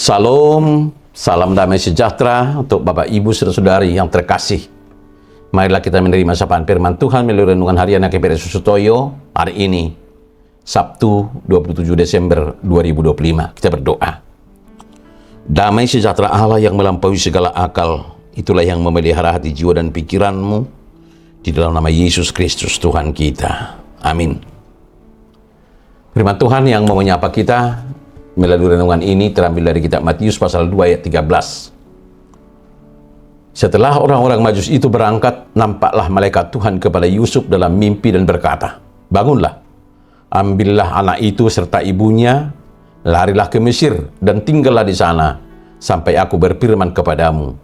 Salam, salam damai sejahtera untuk Bapak, Ibu, Saudara-saudari yang terkasih. Marilah kita menerima sapaan firman Tuhan melalui renungan harian KPR Susutoyo hari ini, Sabtu 27 Desember 2025. Kita berdoa. Damai sejahtera Allah yang melampaui segala akal, itulah yang memelihara hati, jiwa, dan pikiranmu di dalam nama Yesus Kristus Tuhan kita. Amin. Firman Tuhan yang mau menyapa kita melalui renungan ini terambil dari kitab Matius pasal 2 ayat 13. Setelah orang-orang Majus itu berangkat, nampaklah malaikat Tuhan kepada Yusuf dalam mimpi dan berkata, "Bangunlah, ambillah anak itu serta ibunya, larilah ke Mesir dan tinggallah di sana sampai aku berfirman kepadamu,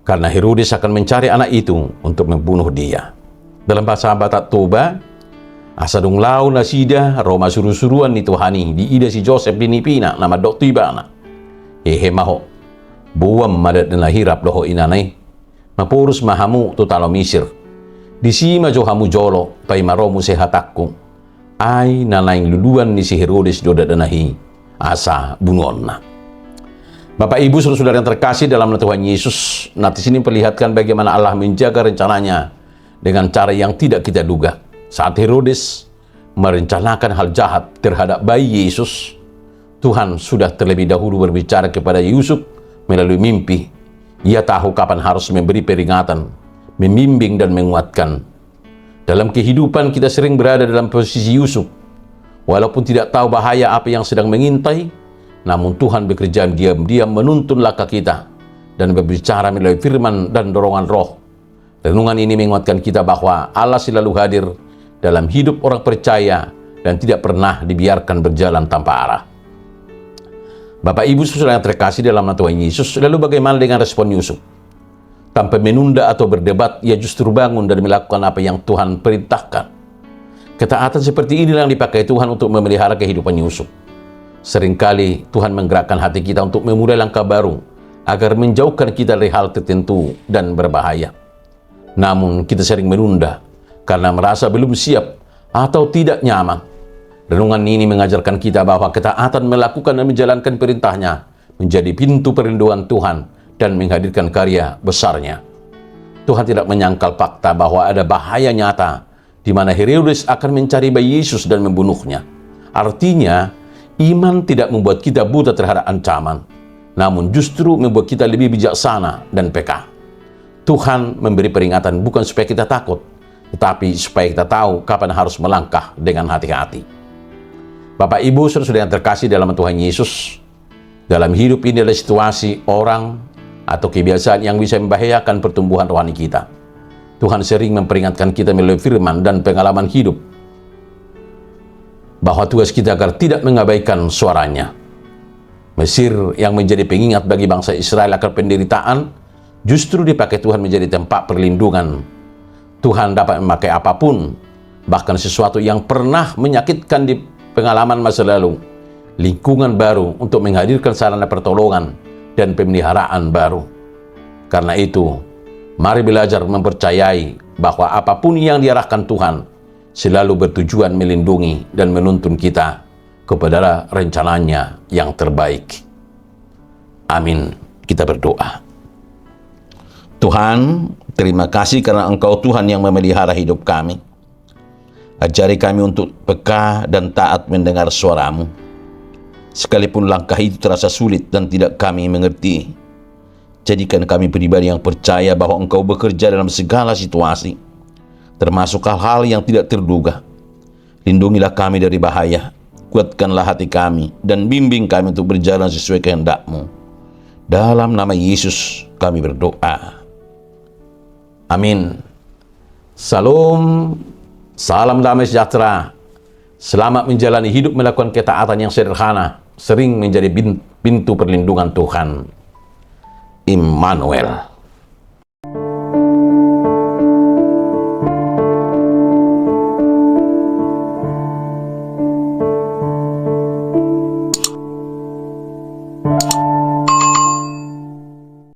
karena Herodes akan mencari anak itu untuk membunuh dia." Dalam bahasa Batak Toba, asadung lau nasida Roma suru-suruan ni Tuhani di ida si Joseph binipina nama dok tibana hehe maho buam madat dan lahirap loho inanay mapurus mahamu tutalo Misir di si majo hamu jolo pai maromu sehatakku ay nanaing luluan ni si Herodes doda danahi asa bunuonna. Bapak, Ibu, saudara-saudara yang terkasih dalam Tuhan Yesus, nanti sini perlihatkan bagaimana Allah menjaga rencananya dengan cara yang tidak kita duga. Saat Herodes merencanakan hal jahat terhadap bayi Yesus, Tuhan sudah terlebih dahulu berbicara kepada Yusuf melalui mimpi. Ia tahu kapan harus memberi peringatan, membimbing dan menguatkan. Dalam kehidupan kita sering berada dalam posisi Yusuf. Walaupun tidak tahu bahaya apa yang sedang mengintai, namun Tuhan bekerja diam-diam menuntun langkah kita dan berbicara melalui firman dan dorongan roh. Renungan ini menguatkan kita bahwa Allah selalu hadir dalam hidup orang percaya dan tidak pernah dibiarkan berjalan tanpa arah. Bapak, Ibu, saudara yang terkasih dalam Tuhan Yesus, lalu bagaimana dengan respon Yusuf? Tanpa menunda atau berdebat, ia justru bangun dan melakukan apa yang Tuhan perintahkan. Ketaatan seperti inilah yang dipakai Tuhan untuk memelihara kehidupan Yusuf. Seringkali Tuhan menggerakkan hati kita untuk memulai langkah baru agar menjauhkan kita dari hal tertentu dan berbahaya. Namun kita sering menunda karena merasa belum siap atau tidak nyaman. Renungan ini mengajarkan kita bahwa ketaatan melakukan dan menjalankan perintahnya menjadi pintu perlindungan Tuhan dan menghadirkan karya besarnya. Tuhan tidak menyangkal fakta bahwa ada bahaya nyata di mana Herodes akan mencari bayi Yesus dan membunuhnya. Artinya, iman tidak membuat kita buta terhadap ancaman, namun justru membuat kita lebih bijaksana dan peka. Tuhan memberi peringatan bukan supaya kita takut, tetapi supaya kita tahu kapan harus melangkah dengan hati-hati. Bapak, Ibu, saudara-saudara yang terkasih dalam Tuhan Yesus, dalam hidup ini ada situasi, orang, atau kebiasaan yang bisa membahayakan pertumbuhan rohani kita. Tuhan sering memperingatkan kita melalui firman dan pengalaman hidup bahwa tugas kita agar tidak mengabaikan suaranya. Mesir yang menjadi pengingat bagi bangsa Israel akan penderitaan, justru dipakai Tuhan menjadi tempat perlindungan. Tuhan dapat memakai apapun, bahkan sesuatu yang pernah menyakitkan di pengalaman masa lalu, lingkungan baru untuk menghadirkan sarana pertolongan dan pemeliharaan baru. Karena itu, mari belajar mempercayai bahwa apapun yang diarahkan Tuhan selalu bertujuan melindungi dan menuntun kita kepada rencananya yang terbaik. Amin. Kita berdoa. Tuhan, terima kasih karena Engkau Tuhan yang memelihara hidup kami. Ajari kami untuk peka dan taat mendengar suara-Mu. Sekalipun langkah itu terasa sulit dan tidak kami mengerti, jadikan kami pribadi yang percaya bahwa Engkau bekerja dalam segala situasi, termasuk hal-hal yang tidak terduga. Lindungilah kami dari bahaya, kuatkanlah hati kami, dan bimbing kami untuk berjalan sesuai kehendak-Mu. Dalam nama Yesus kami berdoa. Amin. Salam, salam damai sejahtera. Selamat menjalani hidup melakukan ketaatan yang sederhana, sering menjadi pintu perlindungan Tuhan. Immanuel.